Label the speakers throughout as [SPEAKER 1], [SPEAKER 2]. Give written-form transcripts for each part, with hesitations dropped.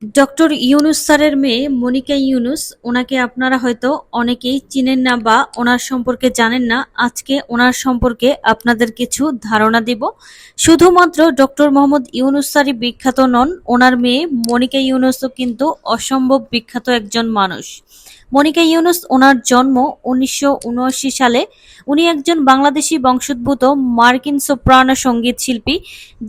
[SPEAKER 1] Doctor Yunus স্যারের মেয়ে মনিকা ইউনুস, ওনাকে আপনারা হয়তো অনেকেই চিনেন না বা ওনার সম্পর্কে জানেন না। আজকে ওনার সম্পর্কে আপনাদের কিছু ধারণা দিব। শুধুমাত্র ডক্টর মোহাম্মদ ইউনুস স্যারই বিখ্যাত নন, ওনার মেয়ে মনিকা ইউনুসও কিন্তু অসম্ভব বিখ্যাত একজন মানুষ। মনিকা ইউনুস, ওনার জন্ম 1979 সালে। উনি একজন বাংলাদেশি বংশোদ্ভূত মার্কিন সোপ্রানো সঙ্গীত শিল্পী,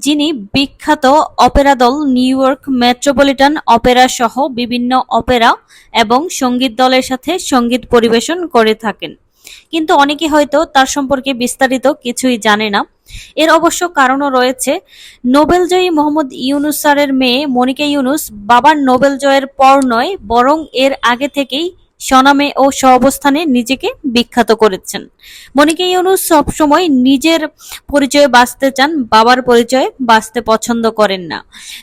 [SPEAKER 1] যিনি বিখ্যাত অপেরা দল নিউ ইয়র্ক মেট্রোপলিটন অপেরা সহ বিভিন্ন অপেরা এবং সঙ্গীত দলের সাথে সঙ্গীত পরিবেশন করে থাকেন। কিন্তু অনেকে হয়তো তার সম্পর্কে বিস্তারিত কিছুই জানে না। এর অবশ্য কারণও রয়েছে। নোবেলজয়ী মোহাম্মদ ইউনুস স্যারের মেয়ে মনিকা ইউনুস বাবার নোবেল জয়ের পর নয়, বরং এর আগে থেকেই স্বনামে ও স্বঅবস্থানে নিজেকে বিখ্যাত করেছেন। মনিকা ইউনুস সবসময় নিজের পরিচয়ে বাঁচতে চান, বাবার পরিচয়ে বাঁচতে পছন্দ করেন না।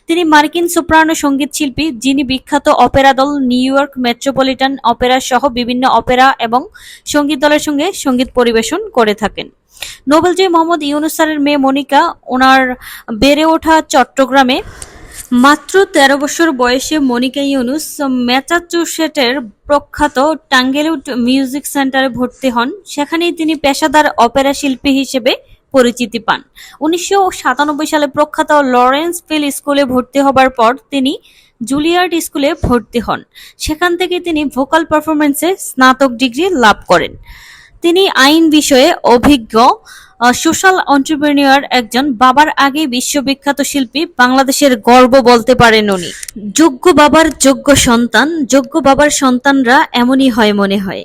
[SPEAKER 1] তিনি মার্কিন সোপ্রানো সঙ্গীত শিল্পী, যিনি বিখ্যাত অপেরা দল নিউ ইয়র্ক মেট্রোপলিটন অপেরা সহ বিভিন্ন অপেরা এবং সঙ্গীত দলের সঙ্গে সঙ্গীত পরিবেশন করে থাকেন। নোবেলজয়ী মোহাম্মদ ইউনুস স্যারের মেয়ে মনিকা, ওনার বেড়ে ওঠা চট্টগ্রামে। মাত্র ১৩ বছর বয়সে মনিকা ইউনুস ম্যাসাচুসেটের প্রখ্যাত টাঙ্গেলউড মিউজিক সেন্টারে ভর্তি হন। সেখানেই তিনি পেশাদার অপেরা শিল্পী হিসেবে পরিচিতি পান। ১৯৯৭ সালে প্রখ্যাত লরেন্স ফিল স্কুলে ভর্তি হবার পর তিনি জুলিয়ার্ড স্কুলে ভর্তি হন। সেখান থেকে তিনি ভোকাল পারফরম্যান্সে স্নাতক ডিগ্রি লাভ করেন। তিনি আইন বিষয়ে অভিজ্ঞ সোশ্যাল এন্টারপ্রেনিউর, একজন বাবার আগেই বিশ্ববিখ্যাত শিল্পী, বাংলাদেশের গর্ব বলতে পারেন উনি। যোগ্য বাবার যোগ্য সন্তান, যোগ্য বাবার সন্তানরা এমনই হয় মনে হয়।